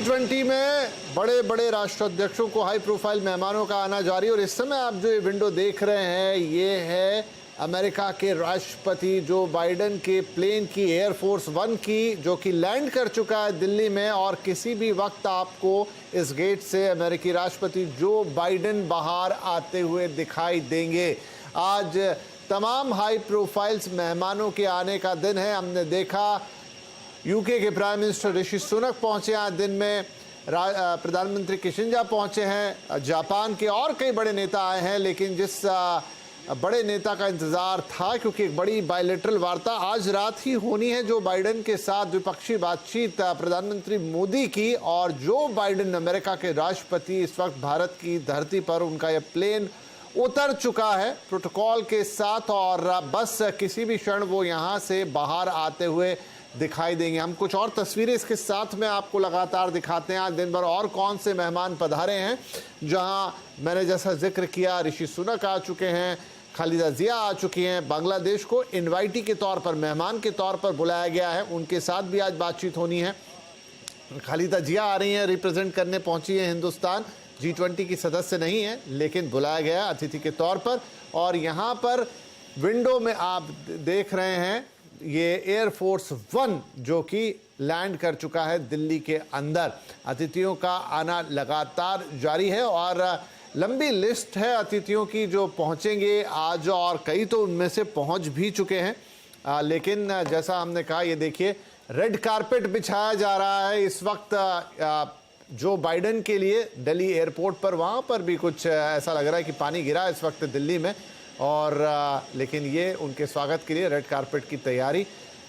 G20 में बड़े बड़े राष्ट्राध्यक्षों को हाई प्रोफाइल मेहमानों का आना जारी। और इस समय आप जो ये विंडो देख रहे हैं ये है अमेरिका के राष्ट्रपति जो बाइडेन के प्लेन की, एयरफोर्स वन की, जो कि लैंड कर चुका है दिल्ली में। और किसी भी वक्त आपको इस गेट से अमेरिकी राष्ट्रपति जो बाइडेन बाहर आते हुए दिखाई देंगे। आज तमाम हाई प्रोफाइल्स मेहमानों के आने का दिन है। हमने देखा यूके के प्राइम मिनिस्टर ऋषि सुनक पहुंचे आज दिन में, प्रधानमंत्री किशिंजा पहुंचे हैं, जापान के और कई बड़े नेता आए हैं। लेकिन जिस बड़े नेता का इंतजार था, क्योंकि एक बड़ी बायलैटरल वार्ता आज रात ही होनी है जो बाइडेन के साथ द्विपक्षीय बातचीत प्रधानमंत्री मोदी की। और जो बाइडेन अमेरिका के राष्ट्रपति इस वक्त भारत की धरती पर, उनका यह प्लेन उतर चुका है प्रोटोकॉल के साथ और बस किसी भी क्षण वो यहाँ से बाहर आते हुए दिखाई देंगे। हम कुछ और तस्वीरें इसके साथ में आपको लगातार दिखाते हैं आज दिन भर और कौन से मेहमान पधारे हैं। जहां मैंने जैसा जिक्र किया, ऋषि सुनक आ चुके हैं, खालिदा जिया आ चुकी हैं। बांग्लादेश को इनवाइटी के तौर पर, मेहमान के तौर पर बुलाया गया है, उनके साथ भी आज बातचीत होनी है। खालिदा जिया आ रही हैं, रिप्रेजेंट करने पहुंची है हिंदुस्तान। G20 की सदस्य नहीं है लेकिन बुलाया गया अतिथि के तौर पर। और यहाँ पर विंडो में आप देख रहे हैं ये एयरफोर्स वन जो कि लैंड कर चुका है दिल्ली के अंदर। अतिथियों का आना लगातार जारी है और लंबी लिस्ट है अतिथियों की जो पहुंचेंगे आज, और कई तो उनमें से पहुंच भी चुके हैं। लेकिन जैसा हमने कहा, ये देखिए रेड कारपेट बिछाया जा रहा है इस वक्त जो बाइडेन के लिए दिल्ली एयरपोर्ट पर। वहाँ पर भी कुछ ऐसा लग रहा है कि पानी गिरा है इस वक्त दिल्ली में। और लेकिन ये उनके स्वागत के लिए रेड कारपेट की तैयारी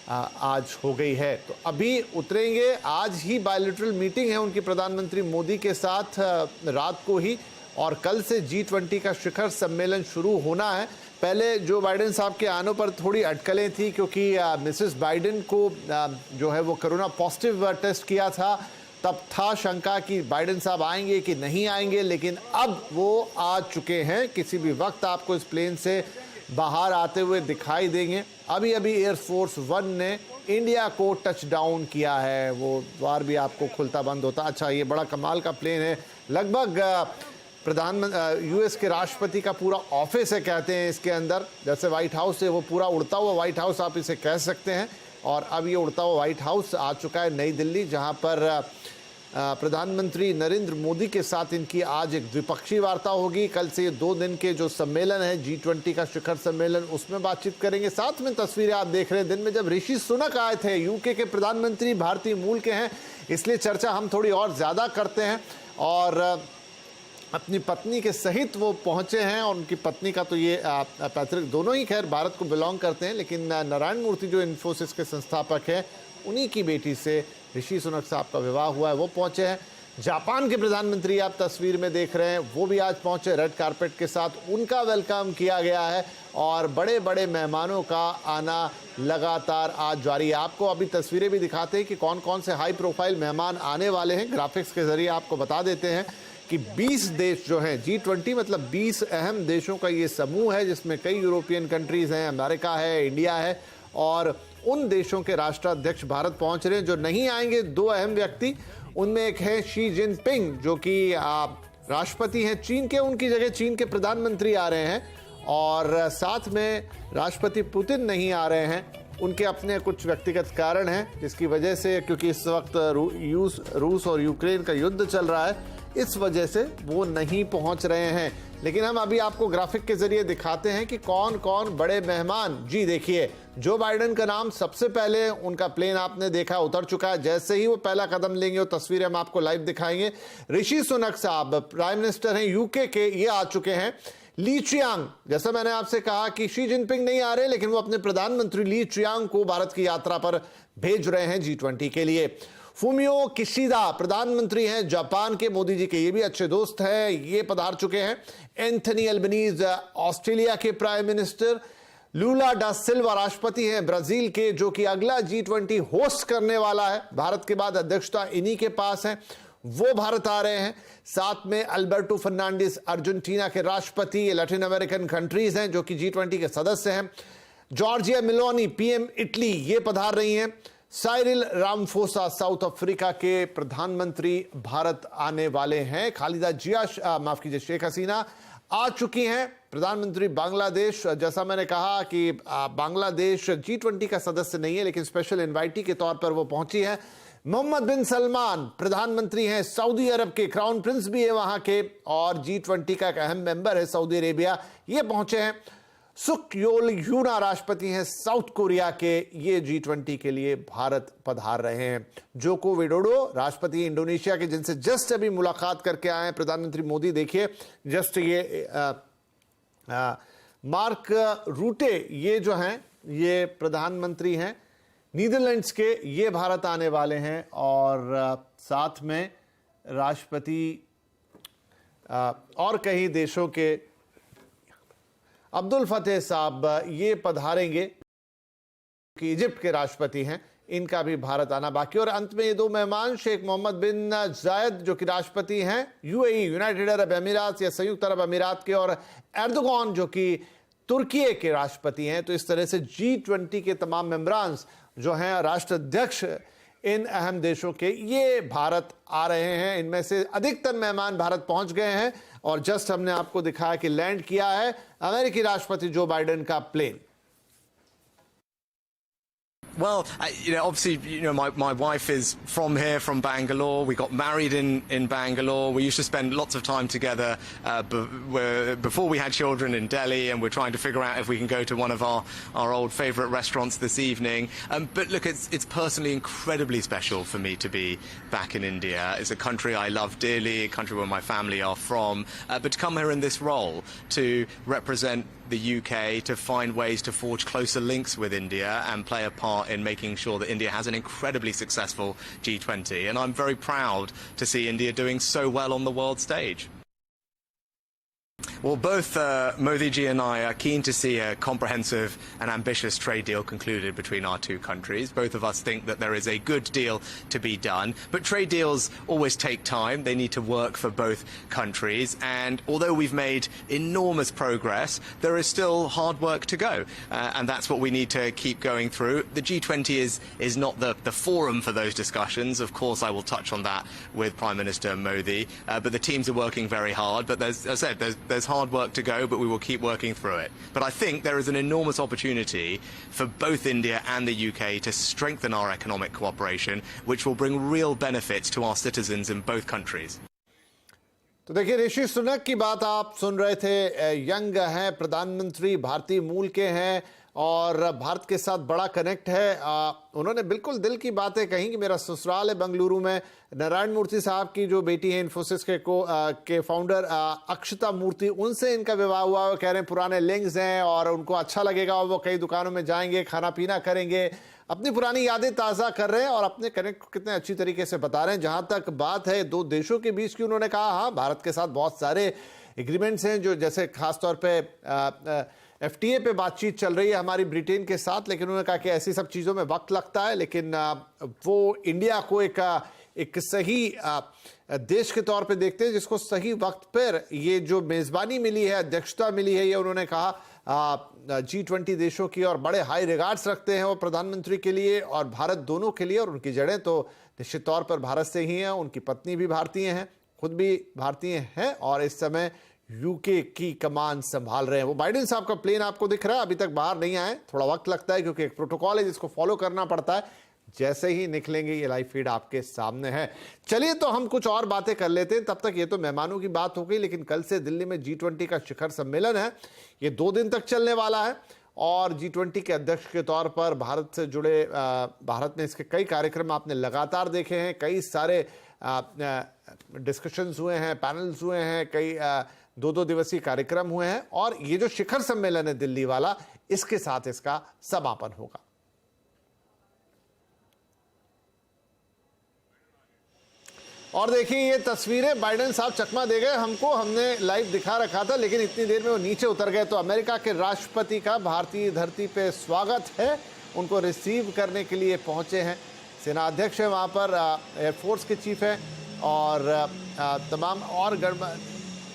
आज हो गई है। तो अभी उतरेंगे। आज ही बायलैटरल मीटिंग है उनकी प्रधानमंत्री मोदी के साथ रात को ही, और कल से G20 का शिखर सम्मेलन शुरू होना है। पहले जो बाइडेन साहब के आने पर थोड़ी अटकलें थी क्योंकि मिसेस बाइडेन को जो है वो कोरोना पॉजिटिव टेस्ट किया था। तब था शंका कि बाइडेन साहब आएंगे कि नहीं आएंगे, लेकिन अब वो आ चुके हैं। किसी भी वक्त आपको इस प्लेन से बाहर आते हुए दिखाई देंगे। अभी अभी एयरफोर्स वन ने इंडिया को टच डाउन किया है। वो द्वार भी आपको खुलता बंद होता। अच्छा, ये बड़ा कमाल का प्लेन है। लगभग प्रधानमंत्री यूएस के राष्ट्रपति का पूरा ऑफिस है कहते हैं इसके अंदर। जैसे व्हाइट हाउस है, वो पूरा उड़ता हुआ व्हाइट हाउस आप इसे कह सकते हैं। और अब ये उड़ता हुआ व्हाइट हाउस आ चुका है नई दिल्ली, जहां पर प्रधानमंत्री नरेंद्र मोदी के साथ इनकी आज एक द्विपक्षीय वार्ता होगी। कल से ये 2 दिन के जो सम्मेलन है G20 का शिखर सम्मेलन, उसमें बातचीत करेंगे। साथ में तस्वीरें आप देख रहे हैं दिन में जब ऋषि सुनक आए थे, यूके के प्रधानमंत्री भारतीय मूल के हैं, इसलिए चर्चा हम थोड़ी और ज़्यादा करते हैं। और अपनी पत्नी के सहित वो पहुंचे हैं। और उनकी पत्नी का तो ये पैतृक, दोनों ही खैर भारत को बिलोंग करते हैं, लेकिन नारायण मूर्ति जो इन्फोसिस के संस्थापक हैं, उन्हीं की बेटी से ऋषि सुनक साहब का विवाह हुआ है, वो पहुंचे हैं। जापान के प्रधानमंत्री आप तस्वीर में देख रहे हैं, वो भी आज पहुंचे रेड कारपेट के साथ। उनका वेलकम किया गया है और बड़े बड़े मेहमानों का आना लगातार आज जारी है। आपको अभी तस्वीरें भी दिखाते हैं कि कौन कौन से हाई प्रोफाइल मेहमान आने वाले हैं। ग्राफिक्स के जरिए आपको बता देते हैं कि 20 देश जो हैं, G20 मतलब 20 अहम देशों का ये समूह है, जिसमें कई यूरोपियन कंट्रीज़ हैं, अमेरिका है, इंडिया है। और उन देशों के राष्ट्राध्यक्ष भारत पहुंच रहे हैं। जो नहीं आएंगे 2 अहम व्यक्ति, उनमें एक है शी जिनपिंग जो कि राष्ट्रपति हैं चीन के, उनकी जगह चीन के प्रधानमंत्री आ रहे हैं। और साथ में राष्ट्रपति पुतिन नहीं आ रहे हैं, उनके अपने कुछ व्यक्तिगत कारण हैं जिसकी वजह से, क्योंकि इस वक्त रूस और यूक्रेन का युद्ध चल रहा है, इस वजह से वो नहीं पहुंच रहे हैं। लेकिन हम अभी आपको ग्राफिक के जरिए दिखाते हैं कि कौन कौन बड़े मेहमान। जी देखिए, जो बाइडेन का नाम सबसे पहले, उनका प्लेन आपने देखा उतर चुका है। जैसे ही वो पहला कदम लेंगे, वो तस्वीरें हम आपको लाइव दिखाएंगे। ऋषि सुनक साहब प्राइम मिनिस्टर हैं यूके के, ये आ चुके हैं। ली चियांग, जैसा मैंने आपसे कहा कि शी जिनपिंग नहीं आ रहे, लेकिन वो अपने प्रधानमंत्री ली चियांग को भारत की यात्रा पर भेज रहे हैं G20 के लिए। फूमियो किशिदा प्रधानमंत्री हैं जापान के, मोदी जी के ये भी अच्छे दोस्त हैं, ये पधार चुके हैं। एंथनी अल्बनीज ऑस्ट्रेलिया के प्राइम मिनिस्टर। लूला डा सिल्वा राष्ट्रपति हैं ब्राजील के, जो कि अगला G20 होस्ट करने वाला है। भारत के बाद अध्यक्षता इन्हीं के पास है, वो भारत आ रहे हैं। साथ में अल्बर्टो फर्नांडिस अर्जेंटीना के राष्ट्रपति, ये लैटिन अमेरिकन कंट्रीज हैं जो कि G20 के सदस्य हैं। जॉर्जिया मेलोनी पीएम इटली, ये पधार रही हैं। साइरिल रामफोसा साउथ अफ्रीका के प्रधानमंत्री भारत आने वाले हैं। खालिदा जिया माफ कीजिए शेख हसीना आ चुकी हैं। प्रधानमंत्री बांग्लादेश, जैसा मैंने कहा कि बांग्लादेश G20 का सदस्य नहीं है लेकिन स्पेशल इनवाइटी के तौर पर वो पहुंची है। मोहम्मद बिन सलमान प्रधानमंत्री हैं सऊदी अरब के, क्राउन प्रिंस भी है वहां के और G20 का एक अहम मेंबर है सऊदी अरेबिया, ये पहुंचे हैं। सुक योल यूना राष्ट्रपति हैं साउथ कोरिया के, ये G20 के लिए भारत पधार रहे हैं। जोको विडोडो राष्ट्रपति इंडोनेशिया के, जिनसे जस्ट अभी मुलाकात करके आए हैं प्रधानमंत्री मोदी। देखिए जस्ट ये मार्क रूटे ये जो हैं ये प्रधानमंत्री हैं नीदरलैंड्स के, ये भारत आने वाले हैं और साथ में राष्ट्रपति और कई देशों के अब्दुल फतेह साहब ये पधारेंगे कि इजिप्ट के राष्ट्रपति हैं, इनका भी भारत आना बाकी। और अंत में ये दो मेहमान शेख मोहम्मद बिन जायद जो कि राष्ट्रपति हैं UAE यूनाइटेड अरब अमीरात या संयुक्त अरब अमीरात के, और एर्दोगान जो कि तुर्की के राष्ट्रपति हैं। तो इस तरह से G20 के तमाम मेंबरान जो हैं राष्ट्राध्यक्ष इन अहम देशों के, ये भारत आ रहे हैं। इनमें से अधिकतर मेहमान भारत पहुंच गए हैं और जस्ट हमने आपको दिखाया कि लैंड किया है अमेरिकी राष्ट्रपति जो बाइडेन का plane. Well, obviously, my wife is from here, from Bangalore. We got married in Bangalore. We used to spend lots of time together before we had children in Delhi, and we're trying to figure out if we can go to one of our old favourite restaurants this evening. But look, it's personally incredibly special for me to be back in India. It's a country I love dearly, a country where my family are from. But to come here in this role, to represent the UK, to find ways to forge closer links with India and play a part in making sure that India has an incredibly successful G20. And I'm very proud to see India doing so well on the world stage. Well, both Modi ji and I are keen to see a comprehensive and ambitious trade deal concluded between our two countries. Both of us think that there is a good deal to be done, but trade deals always take time. They need to work for both countries, and although we've made enormous progress, there is still hard work to go, and that's what we need to keep going through. The G20 is not the forum for those discussions. Of course, I will touch on that with Prime Minister Modi, but the teams are working very hard. But as I said, there's hard work to go, but we will keep working through it. But I think there is an enormous opportunity for both India and the UK to strengthen our economic cooperation, which will bring real benefits to our citizens in both countries. तो देखिए ऋषि सुनक की बात आप सुन रहे थे, young हैं, प्रधानमंत्री भारतीय मूल के हैं और भारत के साथ बड़ा कनेक्ट है। उन्होंने बिल्कुल दिल की बातें कही कि मेरा ससुराल है बेंगलुरु में। नारायण मूर्ति साहब की जो बेटी है इन्फोसिस के फाउंडर अक्षता मूर्ति, उनसे इनका विवाह हुआ। वो कह रहे हैं पुराने लिंक्स हैं और उनको अच्छा लगेगा और वो कई दुकानों में जाएंगे, खाना पीना करेंगे, अपनी पुरानी यादें ताज़ा कर रहे हैं और अपने कनेक्ट को कितने अच्छी तरीके से बता रहे हैं। जहां तक बात है दो देशों के बीच की, उन्होंने कहा हाँ भारत के साथ बहुत सारे एग्रीमेंट्स हैं, जो जैसे खासतौर पे FTA पे बातचीत चल रही है हमारी ब्रिटेन के साथ, लेकिन उन्होंने कहा कि ऐसी सब चीज़ों में वक्त लगता है, लेकिन वो इंडिया को एक सही देश के तौर पे देखते हैं जिसको सही वक्त पर ये जो मेज़बानी मिली है, अध्यक्षता मिली है, ये उन्होंने कहा G20 देशों की, और बड़े हाई रिगार्ड्स रखते हैं वो प्रधानमंत्री के लिए और भारत दोनों के लिए। और उनकी जड़ें तो निश्चित तौर पर भारत से ही हैं, उनकी पत्नी भी भारतीय हैं, खुद भी भारतीय हैं और इस समय यूके की कमान संभाल रहे हैं। वो बाइडेन साहब का प्लेन आपको दिख रहा है, अभी तक बाहर नहीं आए, थोड़ा वक्त लगता है क्योंकि एक प्रोटोकॉल है जिसको फॉलो करना पड़ता है। जैसे ही निकलेंगे ये लाइव फीड आपके सामने है। चलिए तो हम कुछ और बातें कर लेते हैं, तब तक ये तो मेहमानों की बात हो गई, लेकिन कल से दिल्ली में G20 का शिखर सम्मेलन है, ये 2 दिन तक चलने वाला है और G20 के अध्यक्ष के तौर पर भारत से जुड़े भारत में इसके कई कार्यक्रम आपने लगातार देखे हैं, कई सारे डिस्कशंस हुए हैं, पैनल्स हुए हैं, कई 2-2 दिवसीय कार्यक्रम हुए हैं और ये जो शिखर सम्मेलन है दिल्ली वाला, इसके साथ इसका समापन होगा। और देखिए ये तस्वीरें, बाइडेन साहब चकमा दे गए हमको, हमने लाइव दिखा रखा था लेकिन इतनी देर में वो नीचे उतर गए। तो अमेरिका के राष्ट्रपति का भारतीय धरती पे स्वागत है, उनको रिसीव करने के लिए पहुंचे हैं। सेना अध्यक्ष है वहाँ पर, एयरफोर्स के चीफ है और तमाम और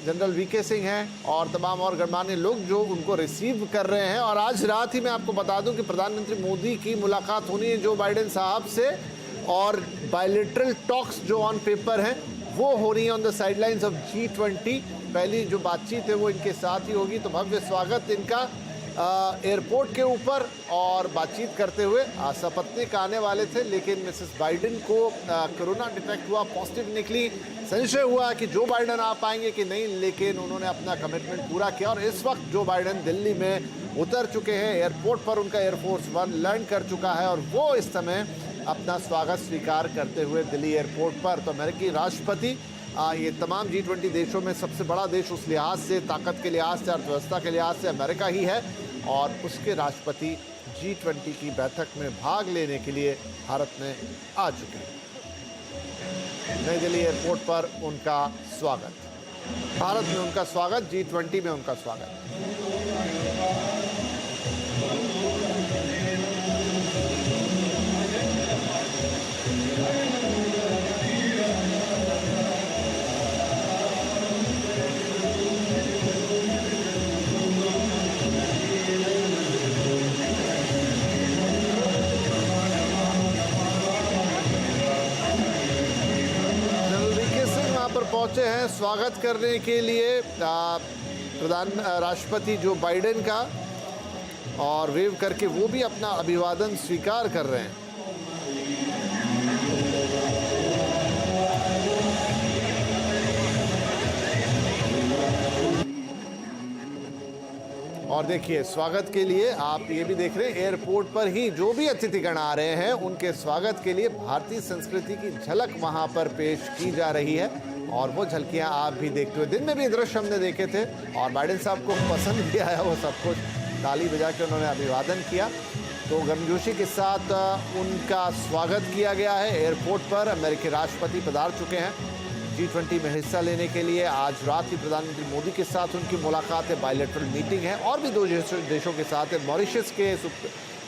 जनरल वीके सिंह हैं और तमाम और गणमान्य लोग जो उनको रिसीव कर रहे हैं। और आज रात ही मैं आपको बता दूं कि प्रधानमंत्री मोदी की मुलाकात होनी है जो बाइडेन साहब से, और बायलैटरल टॉक्स जो ऑन पेपर हैं वो हो रही है on the sidelines of G20। पहली जो बातचीत है वो इनके साथ ही होगी। तो भव्य स्वागत इनका एयरपोर्ट के ऊपर, और बातचीत करते हुए सपत्नीक आने वाले थे, लेकिन मिसेस बाइडेन को कोरोना डिटेक्ट हुआ, पॉजिटिव निकली। संशय हुआ कि जो बाइडेन आ पाएंगे कि नहीं, लेकिन उन्होंने अपना कमिटमेंट पूरा किया और इस वक्त जो बाइडेन दिल्ली में उतर चुके हैं। एयरपोर्ट पर उनका एयरफोर्स 1 लैंड कर चुका है और वो इस समय अपना स्वागत स्वीकार करते हुए दिल्ली एयरपोर्ट पर। तो अमेरिकी राष्ट्रपति ये तमाम G20 देशों में सबसे बड़ा देश उस लिहाज से, ताकत के लिहाज से, अर्थव्यवस्था के लिहाज से अमेरिका ही है, और उसके राष्ट्रपति G20 की बैठक में भाग लेने के लिए भारत में आ चुके हैं। नई दिल्ली एयरपोर्ट पर उनका स्वागत, भारत में उनका स्वागत, G20 में उनका स्वागत। पहुंचे हैं स्वागत करने के लिए राष्ट्रपति जो बाइडेन का, और वेव करके वो भी अपना अभिवादन स्वीकार कर रहे हैं। और देखिए स्वागत के लिए आप ये भी देख रहे हैं, एयरपोर्ट पर ही जो भी अतिथिगण आ रहे हैं उनके स्वागत के लिए भारतीय संस्कृति की झलक वहां पर पेश की जा रही है, और वो झलकियां आप भी देखते हुए। दिन में भी दृश्य हमने देखे थे और बाइडेन साहब को पसंद भी आया वो सब कुछ। ताली बजा के उन्होंने अभिवादन किया, तो गर्मजोशी के साथ उनका स्वागत किया गया है। एयरपोर्ट पर अमेरिकी राष्ट्रपति पधार चुके हैं G20 में हिस्सा लेने के लिए। आज रात ही प्रधानमंत्री मोदी के साथ उनकी मुलाकात है, बायलैटरल मीटिंग है, और भी 2 देशों के साथ है। मॉरिशस के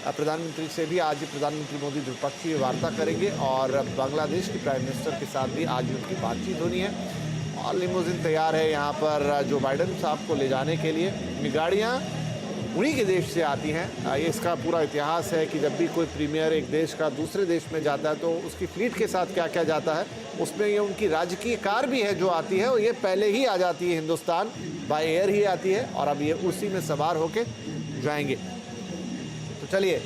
प्रधानमंत्री से भी आज प्रधानमंत्री मोदी द्विपक्षीय वार्ता करेंगे, और बांग्लादेश के प्राइम मिनिस्टर के साथ भी आज उनकी बातचीत होनी है। और लिमोजिन तैयार है यहाँ पर जो बाइडेन साहब को ले जाने के लिए। गाड़ियाँ उन्हीं के देश से आती हैं। ये इसका पूरा इतिहास है कि जब भी कोई प्रीमियर एक देश का दूसरे देश में जाता है तो उसकी फ्लीट के साथ क्या क्या जाता है, उसमें ये उनकी राजकीय कार भी है जो आती है, और ये पहले ही आ जाती है हिंदुस्तान, बाय एयर ही आती है, और अब ये उसी में सवार होके जाएंगे। तो चलिए,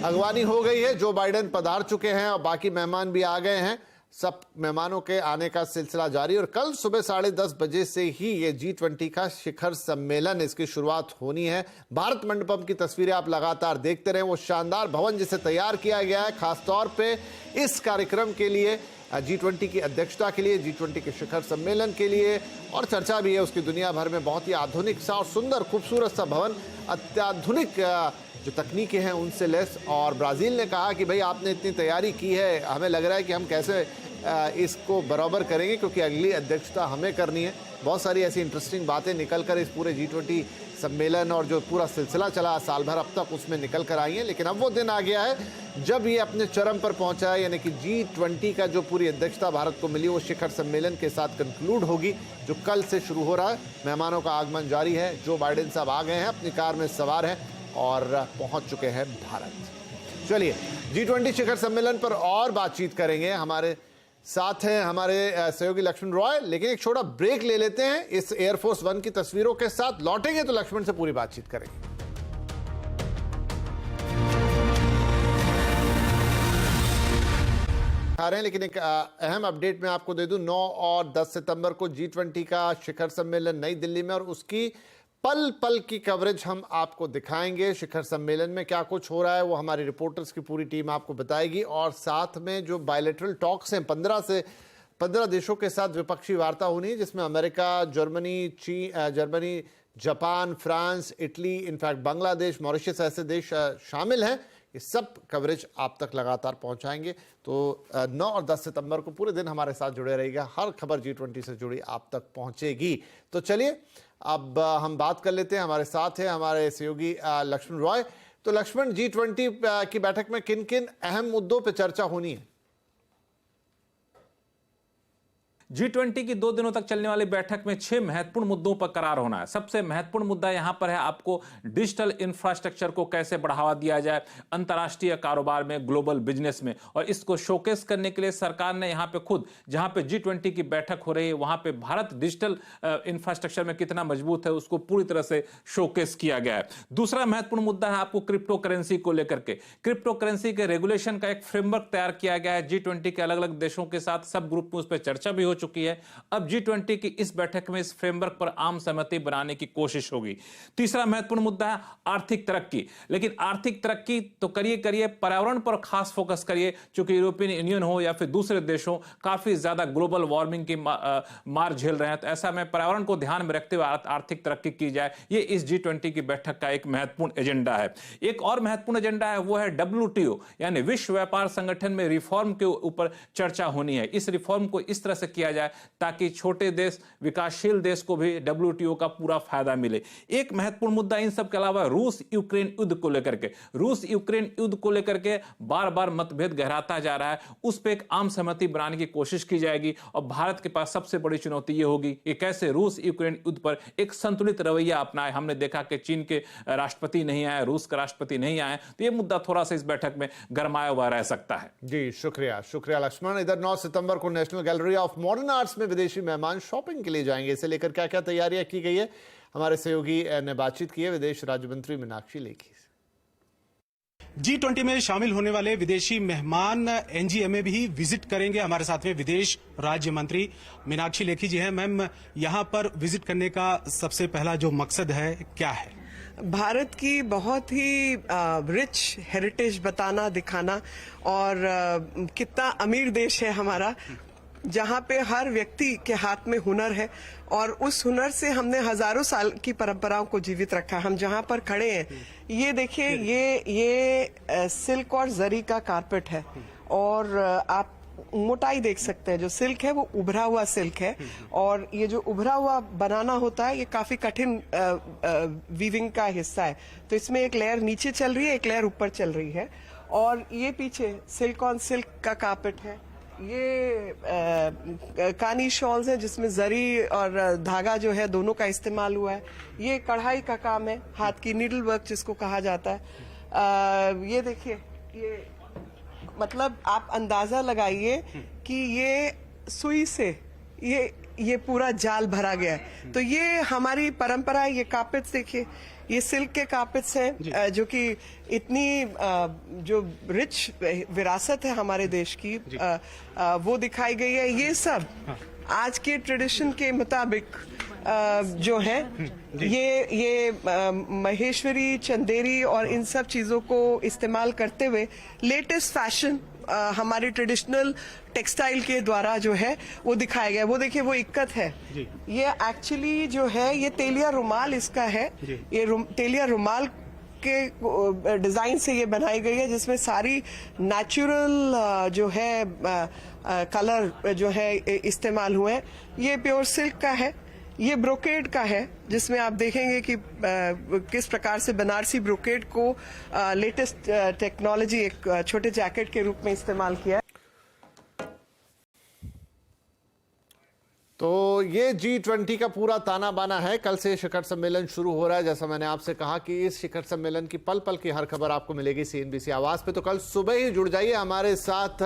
अगवानी हो गई है, जो बाइडेन पधार चुके हैं और बाकी मेहमान भी आ गए हैं। सब मेहमानों के आने का सिलसिला जारी, और कल सुबह 10:30 बजे से ही ये G20 का शिखर सम्मेलन, इसकी शुरुआत होनी है। भारत मंडपम की तस्वीरें आप लगातार देखते रहे, वो शानदार भवन जिसे तैयार किया गया है खासतौर पे इस कार्यक्रम के लिए, G20 की अध्यक्षता के लिए, G20 के शिखर सम्मेलन के लिए, और चर्चा भी है उसकी दुनिया भर में। बहुत ही आधुनिक सा और सुंदर खूबसूरत सा भवन, अत्याधुनिक जो तकनीकें हैं उनसे लेस। और ब्राज़ील ने कहा कि भाई आपने इतनी तैयारी की है, हमें लग रहा है कि हम कैसे इसको बराबर करेंगे, क्योंकि अगली अध्यक्षता हमें करनी है। बहुत सारी ऐसी इंटरेस्टिंग बातें निकल कर इस पूरे G20 सम्मेलन और जो पूरा सिलसिला चला साल भर अब तक, उसमें निकल कर आई हैं। लेकिन अब वो दिन आ गया है जब ये अपने चरम पर पहुंचा है, यानी कि G20 का जो पूरी अध्यक्षता भारत को मिली वो शिखर सम्मेलन के साथ कंक्लूड होगी, जो कल से शुरू हो रहा है। मेहमानों का आगमन जारी है। जो बाइडेन साहब आ गए हैं, अपनी कार में सवार हैं और पहुंच चुके हैं भारत। चलिए, G20 शिखर सम्मेलन पर और बातचीत करेंगे। हमारे साथ हैं हमारे सहयोगी लक्ष्मण रॉय, लेकिन एक छोटा ब्रेक ले लेते हैं इस एयरफोर्स 1 की तस्वीरों के साथ। लौटेंगे तो लक्ष्मण से पूरी बातचीत करेंगे। आ रहे हैं, लेकिन एक अहम अपडेट मैं आपको दे दूं। 9 और 10 सितंबर को G20 का शिखर सम्मेलन नई दिल्ली में, और उसकी पल पल की कवरेज हम आपको दिखाएंगे। शिखर सम्मेलन में क्या कुछ हो रहा है वो हमारी रिपोर्टर्स की पूरी टीम आपको बताएगी, और साथ में जो बायलैटरल टॉक्स हैं 15 देशों के साथ द्विपक्षीय वार्ता होनी है, जिसमें America, Germany, Japan, France, Italy, in fact Bangladesh, Mauritius ऐसे देश शामिल हैं। ये सब कवरेज आप तक लगातार पहुंचाएंगे। तो 9 और 10 सितंबर को पूरे दिन हमारे साथ जुड़े रहिएगा। हर खबर G20 से जुड़ी आप तक पहुंचेगी। तो चलिए, अब हम बात कर लेते हैं। हमारे साथ है हमारे सहयोगी लक्ष्मण रॉय। तो लक्ष्मण, G20 की बैठक में किन किन अहम मुद्दों पर चर्चा होनी है? G20 की 2 दिनों तक चलने वाली बैठक में 6 महत्वपूर्ण मुद्दों पर करार होना है। सबसे महत्वपूर्ण मुद्दा यहां पर है आपको डिजिटल इंफ्रास्ट्रक्चर को कैसे बढ़ावा दिया जाए अंतर्राष्ट्रीय कारोबार में, ग्लोबल बिजनेस में, और इसको शोकेस करने के लिए सरकार ने यहां पे खुद जहां पे G20 की बैठक हो रही है वहां पे भारत डिजिटल इंफ्रास्ट्रक्चर में कितना मजबूत है उसको पूरी तरह से शोकेस किया गया है। दूसरा महत्वपूर्ण मुद्दा है आपको क्रिप्टो करेंसी को लेकर के। क्रिप्टो करेंसी के रेगुलेशन का एक फ्रेमवर्क तैयार किया गया है। G20 के अलग अलग देशों के साथ सब ग्रुप में उस पर चर्चा भी हो चुकी है। अब G20 की इस बैठक में इस फ्रेमवर्क पर आम सहमति बनाने की कोशिश होगी। तीसरा महत्वपूर्ण मुद्दा है आर्थिक तरक्की। लेकिन आर्थिक तरक्की तो करिए पर्यावरण पर खास फोकस करिए, क्योंकि यूरोपियन यूनियन हो या फिर दूसरे देशों काफी ज्यादा ग्लोबल वार्मिंग की मार झेल रहे हैं। तो ऐसा में पर्यावरण को ध्यान में रखते हुए आर्थिक तरक्की की जाए, ये इस G20 की बैठक का एक महत्वपूर्ण एजेंडा है। एक और महत्वपूर्ण एजेंडा है वो है WTO यानी विश्व व्यापार संगठन में रिफॉर्म के ऊपर चर्चा होनी है। इस रिफॉर्म को इस तरह से किया जाए ताकि छोटे देश, विकासशील देश को भी WTO का पूरा फायदा मिले। एक महत्वपूर्ण मुद्दा इन सब के अलावा रूस यूक्रेन युद्ध को लेकर के, रूस यूक्रेन युद्ध को लेकर के बार बार मतभेद गहराता जा रहा है, उस पर एक आम सहमति बनाने की कोशिश की जाएगी। और भारत के पास सबसे बड़ी चुनौती यह होगी कि कैसे रूस यूक्रेन युद्ध पर एक संतुलित रवैया अपनाए। हमने देखा कि चीन के राष्ट्रपति नहीं आए, रूस का राष्ट्रपति नहीं आए, तो यह मुद्दा थोड़ा सा इस बैठक में गरमाया हुआ रह सकता है। जी शुक्रिया लक्ष्मण। इधर 9 सितंबर को national gallery of modern arts में विदेशी मेहमान शॉपिंग के लिए जाएंगे। इसे लेकर क्या क्या तैयारियां की गई है, हमारे सहयोगी ने बातचीत की है विदेश राज्य मंत्री मीनाक्षी लेखी से। G20 में शामिल होने वाले विदेशी मेहमान NGMA भी विजिट करेंगे। हमारे साथ में विदेश राज्य मंत्री मीनाक्षी लेखी जी हैं। मैम, यहाँ पर विजिट करने का सबसे पहला जो मकसद है क्या है? भारत की बहुत ही रिच हेरिटेज बताना, दिखाना, और कितना अमीर देश है हमारा, जहाँ पे हर व्यक्ति के हाथ में हुनर है, और उस हुनर से हमने हजारों साल की परंपराओं को जीवित रखा। हम जहाँ पर खड़े हैं, ये देखिए, ये सिल्क और जरी का कारपेट है, और आप मोटाई देख सकते हैं। जो सिल्क है वो उभरा हुआ सिल्क है, और ये जो उभरा हुआ बनाना होता है ये काफी कठिन वीविंग का हिस्सा है। तो इसमें एक लेयर नीचे चल रही है, एक लेयर ऊपर चल रही है, और ये पीछे सिल्क ऑन सिल्क का कारपेट है। ये कानी शॉल्स है जिसमें जरी और धागा जो है दोनों का इस्तेमाल हुआ है। ये कढ़ाई का काम है, हाथ की नीडल वर्क जिसको कहा जाता है। ये देखिए, ये मतलब आप अंदाजा लगाइए कि ये सुई से ये पूरा जाल भरा गया है। तो ये हमारी परंपरा है। ये कार्पेट्स देखिए, ये सिल्क के कार्पेट्स हैं, जो कि इतनी जो रिच विरासत है हमारे देश की, वो दिखाई गई है। ये सब आज के ट्रेडिशन के मुताबिक जो है, ये महेश्वरी, चंदेरी और इन सब चीजों को इस्तेमाल करते हुए लेटेस्ट फैशन हमारे ट्रेडिशनल टेक्सटाइल के द्वारा जो है वो दिखाया गया। वो देखिए, वो इक्कत है। ये एक्चुअली जो है ये तेलिया रुमाल इसका है। ये तेलिया रुमाल के डिजाइन से ये बनाई गई है, जिसमें सारी नेचुरल जो है कलर जो है इस्तेमाल हुए हैं। ये प्योर सिल्क का है। ये ब्रोकेड का है, जिसमें आप देखेंगे कि किस प्रकार से बनारसी ब्रोकेड को लेटेस्ट टेक्नोलॉजी एक छोटे जैकेट के रूप में इस्तेमाल किया है। तो ये G20 का पूरा ताना बाना है। कल से शिखर सम्मेलन शुरू हो रहा है। जैसा मैंने आपसे कहा कि इस शिखर सम्मेलन की पल पल की हर खबर आपको मिलेगी CNBC आवाज पे। तो कल सुबह ही जुड़ जाइए हमारे साथ,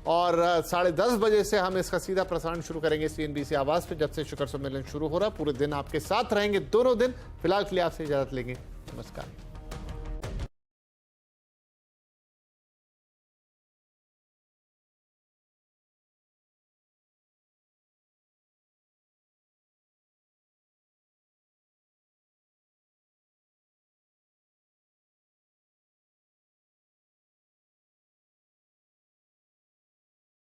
और 10:30 बजे से हम इसका सीधा प्रसारण शुरू करेंगे CNBC आवाज पे, जब से शिखर सम्मेलन शुरू हो रहा है। पूरे दिन आपके साथ रहेंगे, दोनों दिन। फिलहाल के लिए आपसे इजाजत लेंगे। नमस्कार।